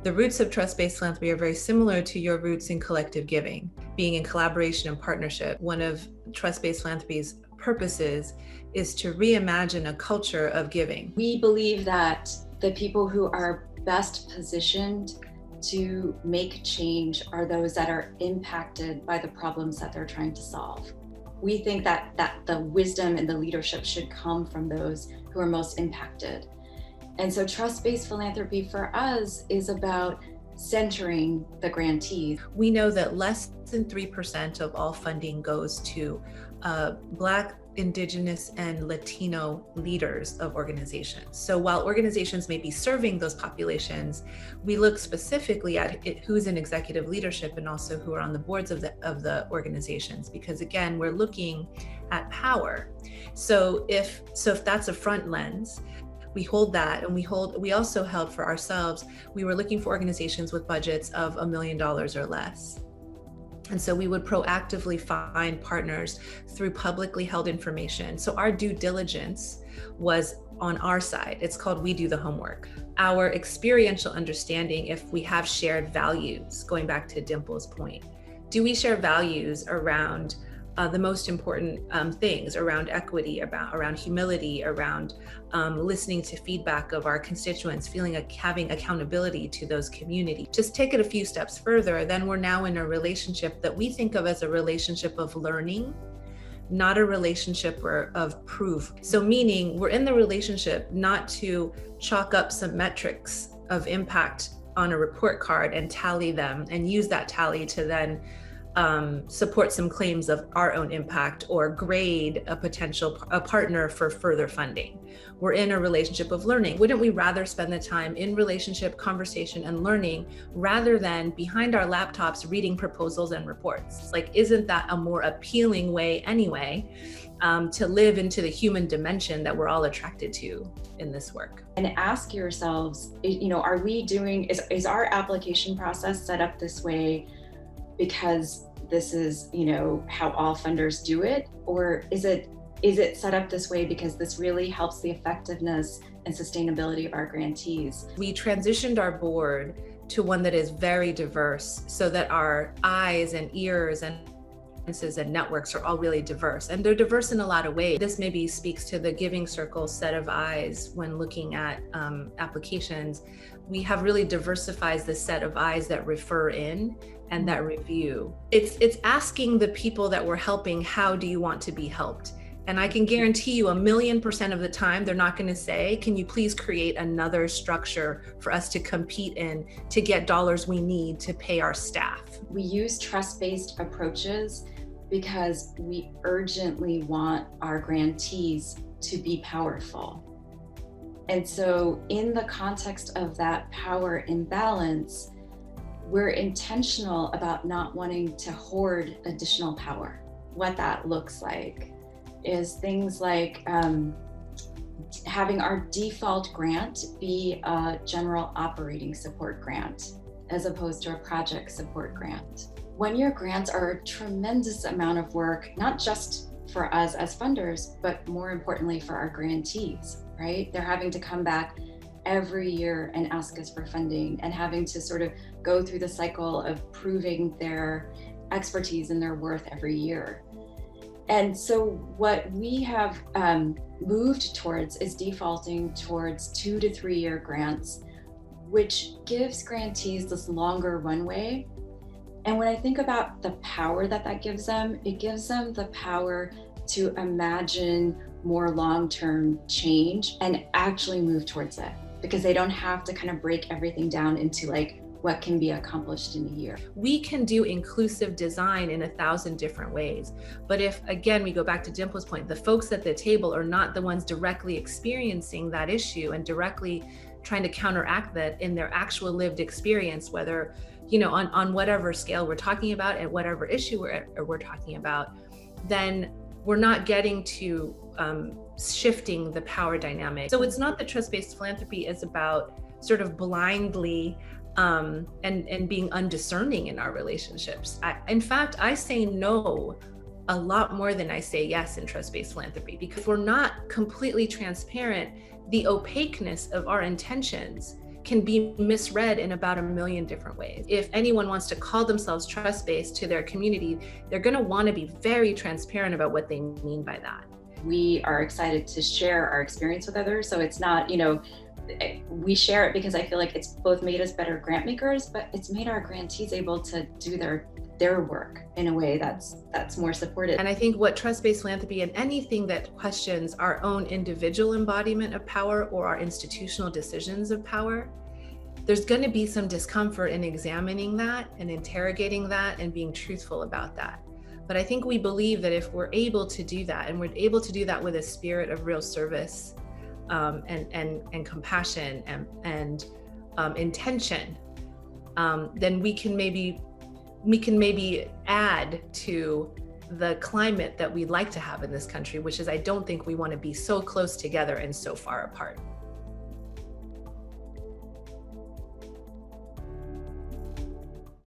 The roots of trust-based philanthropy are very similar to your roots in collective giving, being in collaboration and partnership. One of trust-based philanthropy's purposes is to reimagine a culture of giving. We believe that the people who are best positioned to make change are those that are impacted by the problems that they're trying to solve. We think that the wisdom and the leadership should come from those who are most impacted. And so trust-based philanthropy for us is about centering the grantees. We know that less than 3% of all funding goes to Black, Indigenous, and Latino leaders of organizations. So while organizations may be serving those populations, we look specifically at who's in executive leadership and also who are on the boards of the organizations, because again, we're looking at power. So if that's a front lens, we hold that, and we also held for ourselves, we were looking for organizations with budgets of $1 million or less. And so we would proactively find partners through publicly held information. So our due diligence was on our side. It's called We Do the Homework. Our experiential understanding, if we have shared values, going back to Dimple's point, do we share values around the most important things, around equity, around humility, around listening to feedback of our constituents, having accountability to those communities. Just take it a few steps further, then we're now in a relationship that we think of as a relationship of learning, not a relationship of proof. So meaning we're in the relationship not to chalk up some metrics of impact on a report card and tally them and use that tally to then support some claims of our own impact or grade a partner for further funding. We're in a relationship of learning. Wouldn't we rather spend the time in relationship, conversation, and learning rather than behind our laptops reading proposals and reports? Like, isn't that a more appealing way anyway to live into the human dimension that we're all attracted to in this work? And ask yourselves, are we doing, is our application process set up this way because this is, how all funders do it? Or is it set up this way because this really helps the effectiveness and sustainability of our grantees? We transitioned our board to one that is very diverse so that our eyes and ears and networks are all really diverse, and they're diverse in a lot of ways. This maybe speaks to the Giving Circle set of eyes when looking at applications. We have really diversified the set of eyes that refer in and that review. It's asking the people that we're helping, how do you want to be helped? And I can guarantee you 1,000,000% of the time, they're not going to say, can you please create another structure for us to compete in to get dollars we need to pay our staff? We use trust-based approaches because we urgently want our grantees to be powerful. And so in the context of that power imbalance, we're intentional about not wanting to hoard additional power. What that looks like is things like having our default grant be a general operating support grant as opposed to a project support grant. When your grants are a tremendous amount of work, not just for us as funders, but more importantly for our grantees, right? They're having to come back every year and ask us for funding and having to sort of go through the cycle of proving their expertise and their worth every year. And so what we have moved towards is defaulting towards 2 to 3 year grants, which gives grantees this longer runway. And when I think about the power that gives them, it gives them the power to imagine more long-term change and actually move towards it, because they don't have to kind of break everything down into like what can be accomplished in a year. We can do inclusive design in 1,000 different ways. But if, again, we go back to Dimple's point, the folks at the table are not the ones directly experiencing that issue and directly trying to counteract that in their actual lived experience, whether, on whatever scale we're talking about and whatever issue we're talking about, then we're not getting to shifting the power dynamic. So it's not that trust-based philanthropy is about sort of blindly and being undiscerning in our relationships. In fact, I say no a lot more than I say yes in trust-based philanthropy, because we're not completely transparent. The opaqueness of our intentions can be misread in about a million different ways. If anyone wants to call themselves trust-based to their community, they're going to want to be very transparent about what they mean by that. We are excited to share our experience with others. So it's not, we share it because I feel like it's both made us better grant makers, but it's made our grantees able to do their work in a way that's more supported. And I think what trust-based philanthropy and anything that questions our own individual embodiment of power or our institutional decisions of power, there's going to be some discomfort in examining that and interrogating that and being truthful about that. But I think we believe that if we're able to do that, and we're able to do that with a spirit of real service and compassion and intention, then we can maybe add to the climate that we'd like to have in this country, which is I don't think we want to be so close together and so far apart.